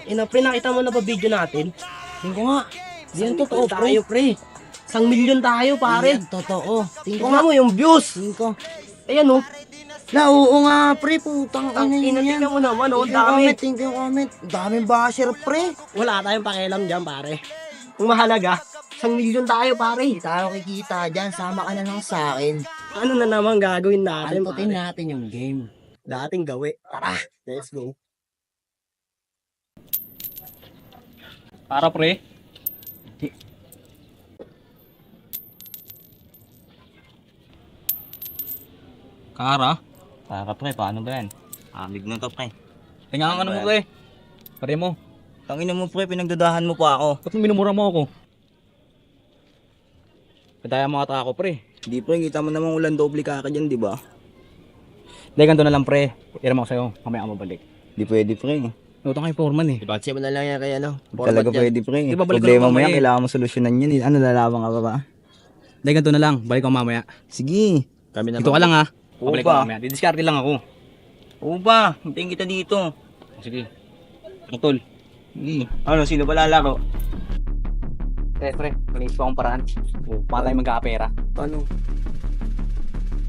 Ina pre, nakita mo na ba video natin? Tingin ko nga. Yan totoo, pre. Tayo pre. 1,000,000 tayo pare. Yan totoo. Tingin ko Tingnan nga. mo yung views. Tingin ko. Ayan oh. Oo nga, pre. Putang ina yan. Tingnan mo naman oh. Tingin ko Dami. comment, tingin ko comment. Daming basher, pre. Wala tayong pakialam dyan pare. Ang mahalaga, 1,000,000 tayo pare. Hindi tayo kikita dyan. Sama ka na lang sa akin. Ano na naman gagawin natin Antutin pare? natin yung game. Dating gawi. Tara, let's go. Para pre. Kara? Para pre, paano ba yan? Amig na to pre. Tingnan ka mo pre. Pare mo. Tangina mo pre, pinagdadahan mo pa ako. Ba't minumura mo ako? Kadaya mga taka ko pre. Hindi pre, kita mo namang ulan doble ka dyan, di ba? Hindi, ganito na lang pre. Iram ako sa'yo. Mamaya ka mabalik. Di pwede pre. Utang kay foreman eh. Ibatsi mo na lang yan kay ano. Talaga pwede pre. Di ba, balik Problema ka mo naman yan, eh. kailangan mo solusyonan yan. Ano, lalaban ka pa ba? Hindi, ganito na lang. Balik ako mamaya. Sige. Kami na Dito ka lang ha. Oo Balik ba? ako mamaya. Didiskarte lang ako. Oo ba? Hintayin kita dito. Sige. Tol. Sige. Ano, sino ba lalaro? Pre. Malis pa akong paraan. Para tayo magkakapera. Paano?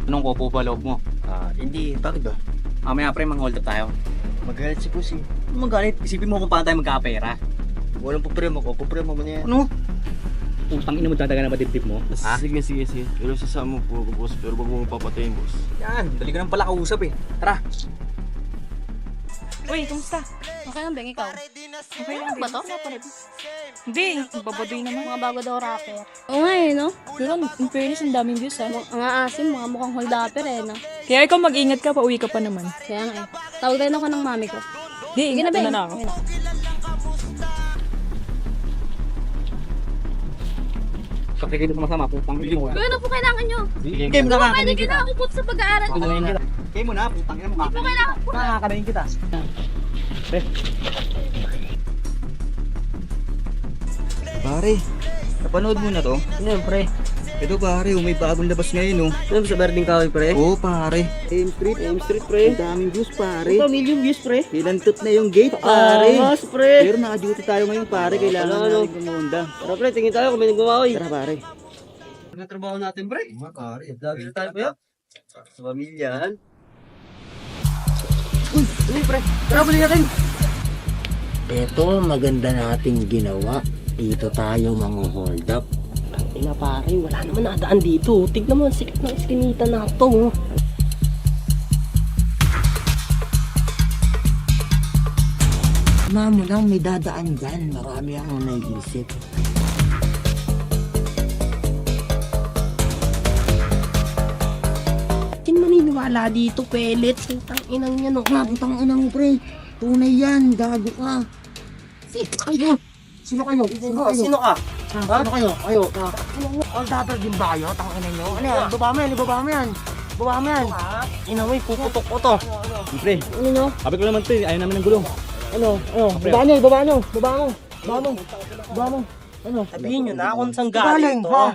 Anong kupo ba loob mo? Hindi, bakit ba? Mamaya pre, mang-hold up tayo. Magalit si Pussy. Magalit. Isipin mo kung paano tayo magkakapera. Walang pupremo ko, pupremo mo na yan. Ano? Utang ina mo dadaga na ba dibdib mo? Ha? Sige. Pero sasama po ako, boss. Pero wag mo papatayin, boss. Yan. Dali ka nang pala kausap eh. Tara. Uy, kumusta? Okay lang, Beng, ikaw? Okay lang ba to? Hindi, babadoy naman. Mga bago daw rapper. Oo nga eh, no? Pero in fairness, ang daming views ha. Ang aasim, mga mukhang hold upper eh, no? Kaya ikaw mag-ingat ka, pauwi ka pa naman. Kaya nga eh. Tawag rin ako ng mami ko. Hindi, Sige na, ingat Beng. na ako. Ayun. Kapag kita masama, putang ina mo. Kuya, ano po kailangan nyo? Game Ano ba pwede kailangan po sa pag-aaral ko? Game mo na, putang ina mo. Hindi po kailangan po. Nakakanayin kita. Pare, napanood mo na to? Ano yun, pre? Ito pare, may bagong labas ngayon oh. Ano sa Berding Kahoy, pre? Oo pare. Aim Street, pre. Ang daming views pare. 1,000,000 views, pre. Nilantot na yung gate pare. Angas, pre. Pero naka-duty tayo ngayon pare, kailangan Ano? natin kumunda. Tara, pre, tingin tayo kung may nagawa, oy. Tara pare. Ano trabaho natin, pre? Pare, Lagi tayo pa yan. sa pamilyahan. Uy, pre. Tara, balik natin. Ito, maganda nating ginawa. Dito tayo hold up. Ina, pare, wala naman nadaan dito. Tignan mo, ang sikip ng iskinita na to. Mamo lang, may dadaan dyan. Marami akong naisip. Sino maniniwala dito, pellets? Ang inang yan, no? Putang ina mo, pre. Tunay yan, gago ka. Sino kayo? Sino ka? Ano kayo? Kayo? All dapper din ba kayo? Tangina nyo? Ano yan? Baba mo yan, ibaba mo yan. Baba mo yan. Ina mo, puputok ko to. Pre, Ano nyo? sabi ko naman pre, ayaw namin ng gulong. Ano? Baba nyo, baba nyo. Baba mo. Baba mo. Baba mo. Ano? Sabihin nyo na kung saan Galing, galing to. ha?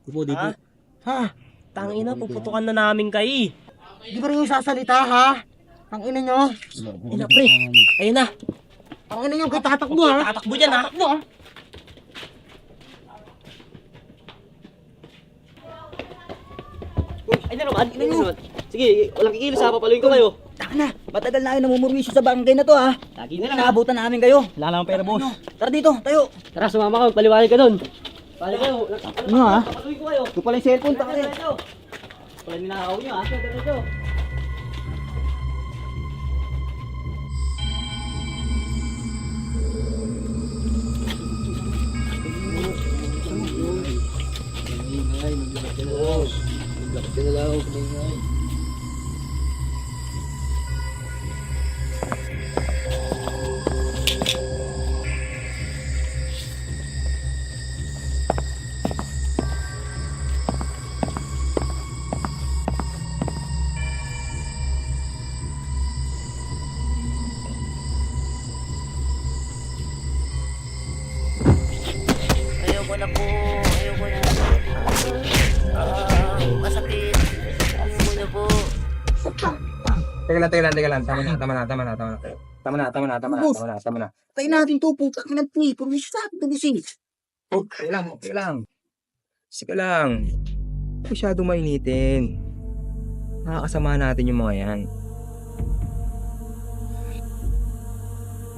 Dipo, dipo. Ha? Ha? Tangina, puputukan na namin kayo. Di ba rin yung sasalita, ha? Ang ina nyo? Ina, pre. Ayun na. Ang ina nyo, kayo tatakbo, ha? Tatakbo dyan, ha? Tatakbo, ha? Ay na naman, ina naman. Sige, walang kikilos ha, papaluin ko kayo. Taka na, matagal na kayo namumurwisyo sa barangay na to ha. Lagi na lang ha. Naabutan namin kayo. Wala naman pera boss. Tara dito, tayo. Tara, sumama ka, paliwanag ka doon. Pali kayo, Ano ha? papaluin ko kayo. Ito pala yung cellphone, taka na. Pala ninakaw nyo ha, ito. Ayoko na po. Ayoko na. Masakit. Ayoko na po. Teka lang. Tama na. Tama na. Tayo natin to, puta ka na ito. Stop, nagising. Okay lang. Sige lang. Masyado mainitin. Nakakasama natin yung mga yan.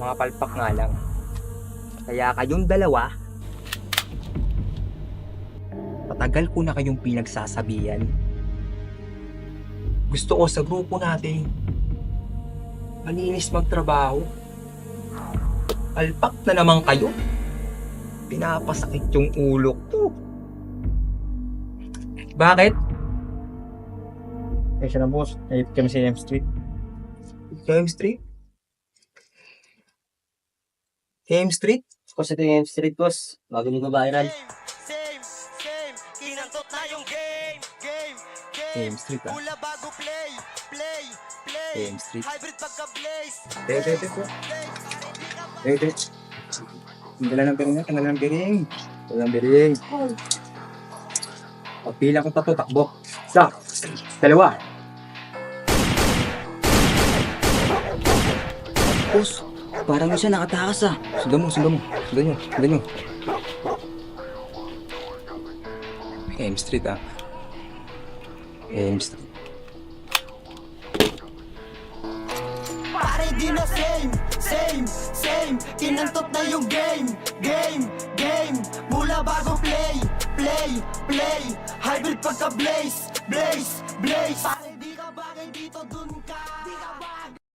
Mga palpak nga lang. Kaya kayong dalawa, matagal ko na kayong pinagsasabihan. Gusto ko sa grupo natin, malinis magtrabaho. Palpak na naman kayo. Pinapasakit yung ulo ko. Bakit? Eh, siya na boss. Nahit kami sa M Street. M Street? M Street? Kasi ito yung M Street, boss. Bago nyo viral. M Street ah. M Street. Tete. Tanggalan ng biring. Pagpila ko tato, takbo. Isa. Dalawa. Boss, parang siya nakatakas ah. Sundan nyo. M Street ah. M Street. Pare di na same Kinantot na yung game Mula bago play Hybrid pagka blaze Pare di ka bagay dito dun